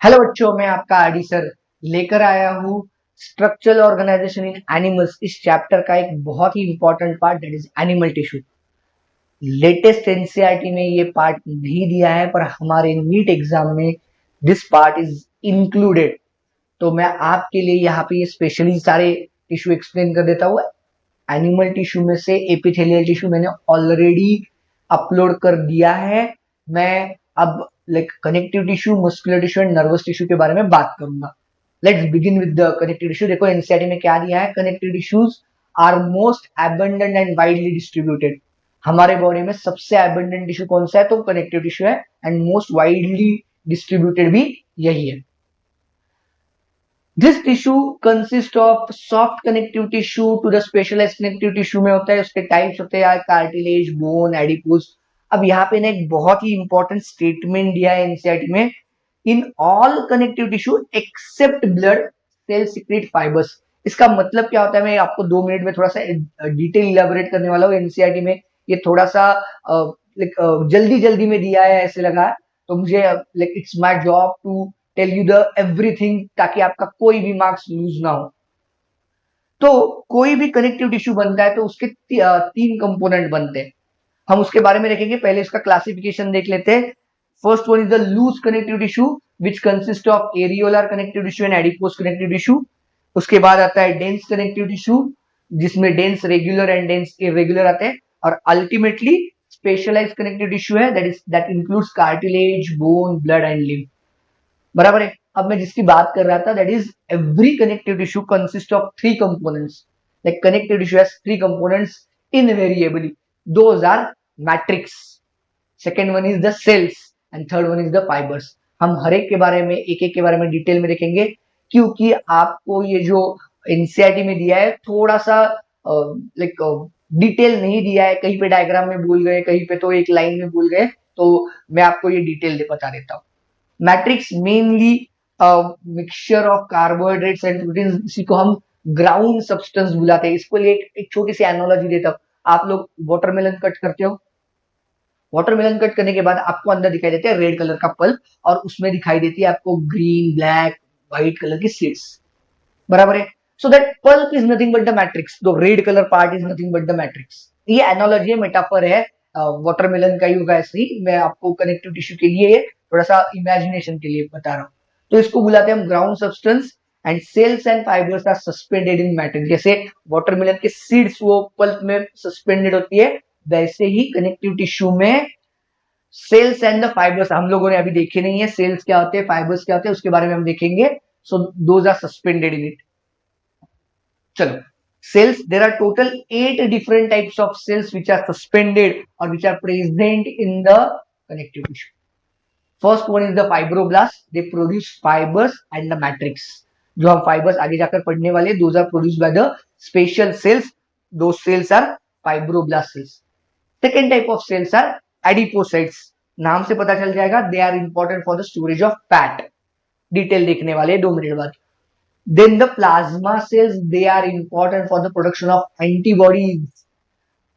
Hello बच्चों, मैं आपका आरडी सर लेकर आया हूँ स्ट्रक्चरल ऑर्गेनाइजेशन इन एनिमल्स इस चैप्टर का एक बहुत ही important part that is animal tissue. Latest NCERT में ये पार्ट नहीं दिया है पर हमारे नीट एग्जाम में दिस पार्ट इज इंक्लूडेड। तो मैं आपके लिए यहाँ पे ये स्पेशली सारे टिश्यू एक्सप्लेन कर देता हूँ। एनिमल टिश्यू में से एपिथेलियल टिश्यू मैंने ऑलरेडी अपलोड कर दिया है। मैं अब connective tissue, muscular tissue and nervous tissue के बारे में बात करूंगा। Let's begin with the connective tissue. देखो एनसीईआरटी में क्या दिया है, connective tissues are most abundant and widely distributed. हमारे बॉडी में सबसे एबंडेंट टिश्यू कौन सा है, तो कनेक्टिव टिश्यू है एंड मोस्ट वाइडली डिस्ट्रीब्यूटेड भी यही है। This tissue consist of soft connective tissue to the specialised connective tissue में होता है, उसके टाइप्स होते हैं कार्टिलेज, बोन, एडिपोज। अब यहाँ पे ना एक बहुत ही इंपॉर्टेंट स्टेटमेंट दिया है एनसीईआरटी में, in all connective tissue except blood cell secrete fibres. इसका मतलब क्या होता है, मैं आपको 2 मिनट में थोड़ा सा डिटेल इलेबोरेट करने वाला हूँ। एनसीईआरटी में ये थोड़ा सा जल्दी जल्दी में दिया है ऐसे लगा है, तो मुझे it's my job to tell you the everything ताकि आपका कोई भी मार्क्स लूज ना हो। तो कोई भी कनेक्टिव टिश्यू बनता है तो उसके 3 कंपोनेंट बनते हैं, हम उसके बारे में देखेंगे। पहले इसका क्लासिफिकेशन देख लेते हैं। First one is the loose connective tissue which consist of areolar connective tissue and adipose connective tissue. उसके बाद आता है डेंस कनेक्टिव टिश्यू जिसमें dense regular and dense irregular आते हैं, और अल्टीमेटली स्पेशलाइज्ड कनेक्टिव टिश्यू है that includes cartilage, bone, blood and lymph. बराबर है। अब मैं जिसकी बात कर रहा था that is every connective tissue consist of 3 components. Like connective tissue has 3 components invariably. Those are matrix, second one is the cells and third one is the fibres. हम हर एक के बारे में, एक एक के बारे में डिटेल में देखेंगे, क्योंकि आपको ये जो एनसीईआरटी में दिया है थोड़ा सा डिटेल नहीं दिया है। कहीं पे डायग्राम में भूल गए, कहीं पे तो एक लाइन में भूल गए, तो मैं आपको ये डिटेल बता देता हूँ। Matrix mainly mixture of carbohydrates and protein, इसी को हम ग्राउंड सब्सटेंस बुलाते हैं। इसको लिए एक छोटी सी एनोलॉजी देता हूँ। आप लोग वाटरमेलन कट करते हो, वाटरमेलन कट करने के बाद आपको अंदर दिखाई देते हैं रेड कलर का पल्प, और उसमें दिखाई देती है आपको ग्रीन, ब्लैक, व्हाइट कलर की सीड्स। बराबर है। So that pulp is nothing but the matrix, the red colour part is nothing but the matrix. ये एनोलॉजी है, मेटाफर है, वाटरमेलन का ही होगा ऐसे ही। मैं आपको कनेक्टिव टिश्यू के लिए थोड़ा सा इमेजिनेशन के लिए बता रहा हूँ। तो इसको बुलाते हैं हम ground substance and cells and fibres are suspended in matrix. जैसे वाटरमेलन के सीड्स वो पल्प में सस्पेंडेड होती है, वैसे ही कनेक्टिव टिश्यू में सेल्स एंड द फाइबर्स हम लोगों ने अभी देखे नहीं है। सेल्स क्या होते हैं, फाइबर्स क्या होते हैं, उसके बारे में हम देखेंगे। So those are suspended in it. चलो, cells, there are total 8 different types of cells which are suspended or which are present in the connective tissue. First one is the fibroblast, they produce fibers and the matrix. जो हम fibres आगे जाकर पढ़ने वाले, those are produced by the special cells, those cells are fibroblast cells. Second type of cells are adipocytes, नाम से पता चल जाएगा, they are important for the storage of fat. Detail देखने वाले 2 मिनट बाद। Then the plasma cells, they are important for the production of antibodies,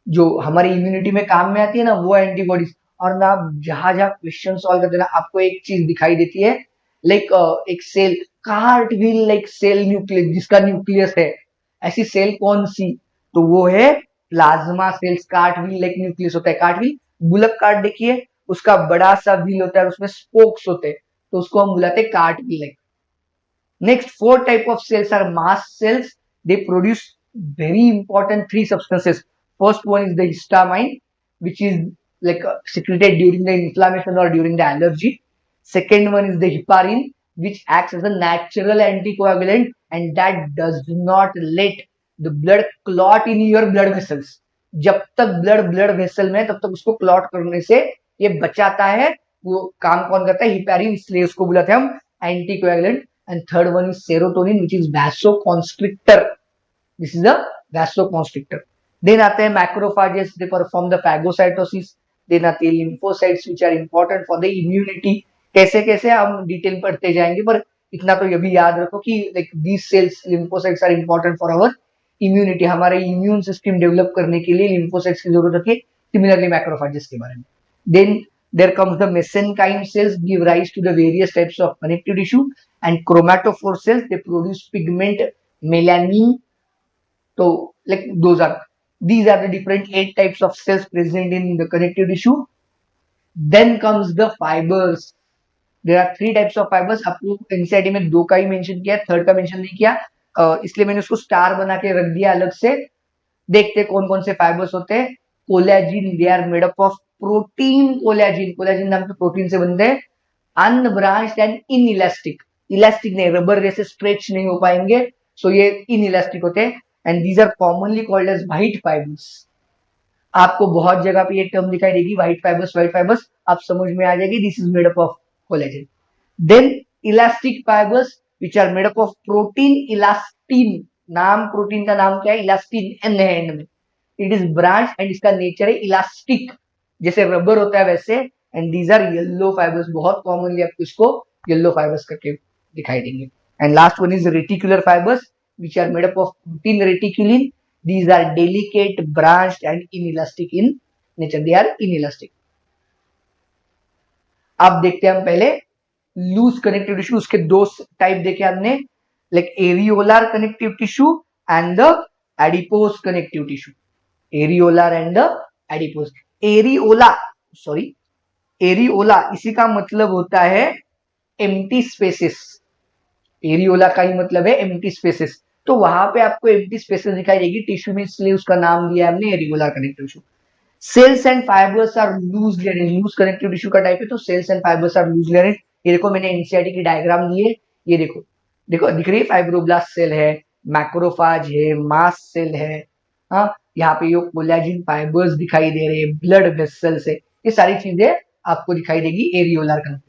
जो हमारी इम्यूनिटी में काम में आती है ना, वो एंटीबॉडीज। और ना आप जहां जहां क्वेश्चन सॉल्व करते ना, आपको एक चीज दिखाई देती है, एक cell, cartwheel like cell nucleus, जिसका न्यूक्लियस है, ऐसी सेल कौन सी, तो वो है plasma cells. Cartwheel like nucleus होता है। कार्टविल, बुलक कार्ट देखिए, उसका बड़ा सा व्हील होता है, उसमें स्पोक्स होते हैं, तो उसको हम बुलाते हैं कार्टविल like. Next, 4 type of cells are mast cells. They produce very important 3 substances. First one is the histamine, which is secreted during the inflammation or during the allergy. Second one is the heparin, which acts as a natural anticoagulant and that does not let the blood clot in your blood vessels. जब तक blood vessel में, तब तक उसको clot करने से ये बचाता है। वो काम कौन करता है, हिपैरिन, इसलिए उसको बुलाते हैं हम anticoagulant. And third one is serotonin, which is vasoconstrictor. This is a vasoconstrictor. Then आते हैं macrophages, they perform the phagocytosis. Then आते हैं lymphocytes, which are important for the immunity. कैसे कैसे हम डिटेल पढ़ते जाएंगे, पर इतना तो ये भी याद रखो कि these cells, lymphocytes are important for our immunity. हमारे इम्यून सिस्टम डेवलप करने के लिए lymphocytes की जरूरत होती है। सिमिलरली macrophages के बारे में। Then There comes the mesenchyme cells give rise to the various types of connective tissue, and chromatophore cells, they produce pigment melanin. So like these are the different 8 types of cells present in the connective tissue. Then comes the fibers. There are 3 types of fibres. आपको NCERT में 2 का ही mention किया, third का mention नहीं किया, इसलिए मैंने उसको स्टार बना के रख दिया अलग से. देखते कौन कौन से फाइबर्स होते हैं. Collagen, they are made up of protein collagen. Collagen नाम के प्रोटीन से बनते हैं. Unbranched and inelastic. इलास्टिक नहीं, रबर जैसे स्ट्रेच नहीं हो पाएंगे, सो ये इनइलास्टिक होते हैं. And these are commonly called as white fibres. आपको बहुत जगह पे ये टर्म दिखाई देगी, व्हाइट फाइबर्स, व्हाइट फाइबर्स, आप समझ में आ जाएगी. This is made up of collagen. Then elastic fibres which are made up of protein elastin. नाम प्रोटीन का नाम क्या है? इलास्टिन, एन है एंड में. इट इज ब्रांच एंड इसका नेचर है इलास्टिक, जैसे रबर होता है वैसे. And these are yellow fibres. बहुत कॉमनली आपको इसको येलो फाइबर्स करके दिखाई देंगे. And last one is reticular fibres which are made up of protein reticulin. These are delicate, branched and inelastic in nature. They are inelastic. अब देखते हैं हम पहले लूज कनेक्टिव टिश्यू. उसके 2 टाइप देखे हमने, like areolar connective tissue and the adipose connective tissue. Areolar and the adipose. Areola इसी का मतलब होता है एम्प्टी स्पेसेस. एरियोला का ही मतलब है एम्प्टी स्पेसेस. तो वहां पे आपको एम्प्टी स्पेसेस दिखाई देगी टिश्यू में, इसलिए उसका नाम दिया है हमने areolar connective tissue. Cells and fibres are loosely arranged. Loose connective tissue का टाइप है, तो cells and fibres are loosely arranged. ये देखो मैंने एनसीईआरटी की डायग्राम दी है. ये देखो देखो दिख रही है, फाइब्रोब्लास्ट सेल है, मैक्रोफाज है, मास्ट सेल है. हाँ, यहाँ पे ये कोलेजिन फाइबर्स दिखाई दे रहे हैं, ब्लड वेसल्स है. ये सारी चीजें आपको दिखाई देगी areolar connective.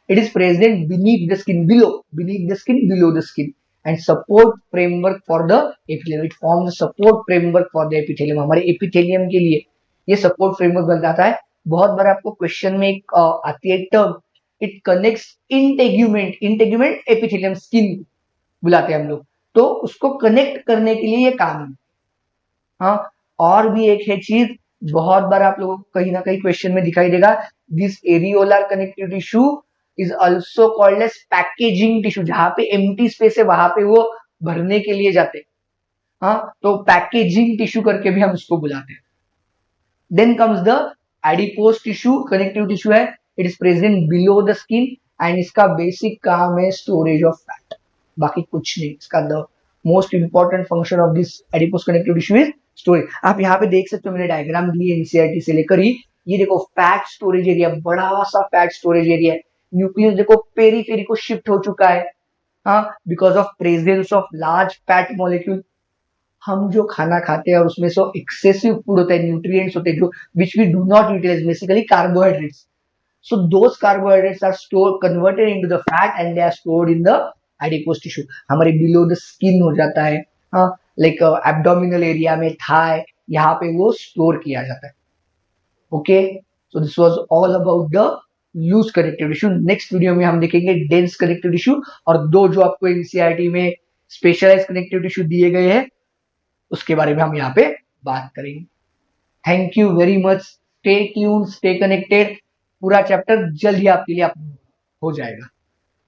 It is present beneath the skin, below the skin, and support framework for the epithelium. It forms the support framework for the epithelium. हमारे epithelium के लिए ये support framework बन जाता है. बहुत बार आपको क्वेश्चन में एक आती है term, it connects integument epithelium, skin बुलाते हैं हम लोग, तो उसको कनेक्ट करने के लिए ये काम है. हाँ, और भी एक है चीज, बहुत बार आप लोगों को कहीं ना कहीं क्वेश्चन में दिखाई देगा. This areolar connective tissue is also called as packaging tissue. जहां पे एम्प्टी स्पेस है वहां पे वो भरने के लिए जाते हैं. हाँ, तो पैकेजिंग टिश्यू करके भी हम उसको बुलाते हैं. Then comes the adipose tissue. Connective tissue है, it is present below the skin and इसका बेसिक काम है स्टोरेज ऑफ फैट, बाकी कुछ नहीं. इसका the most important function of this adipose connective tissue is storage. आप यहाँ पे देख सकते हो, मैंने डायग्राम दी है एनसीईआरटी से लेकर ही. ये देखो फैट स्टोरेज एरिया, बड़ा सा फैट स्टोरेज एरिया है. न्यूक्लियस देखो पेरीफेरी को शिफ्ट हो चुका है, हाँ, because of presence of large fat molecule. हम जो खाना खाते हैं और उसमें सो एक्सेसिव फूड होता है, न्यूट्रिएंट्स होते हैं जो which we do not utilise, basically carbohydrates. So those carbohydrates are stored, converted into the fat and they are stored in the adipose tissue. हमारे below the skin हो जाता है, हाँ, like abdominal area में, thigh, यहाँ पे वो store किया जाता है. Okay, so this was all about the loose connective tissue. Next video में हम देखेंगे डेंस कनेक्टिव टिश्यू, और 2 जो आपको एनसीईआरटी में स्पेशलाइज कनेक्टिव टिश्यू दिए गए हैं उसके बारे में हम यहाँ पे बात करेंगे. Thank you very much. Stay tuned, stay connected. पूरा चैप्टर जल्द ही आपके लिए हो जाएगा.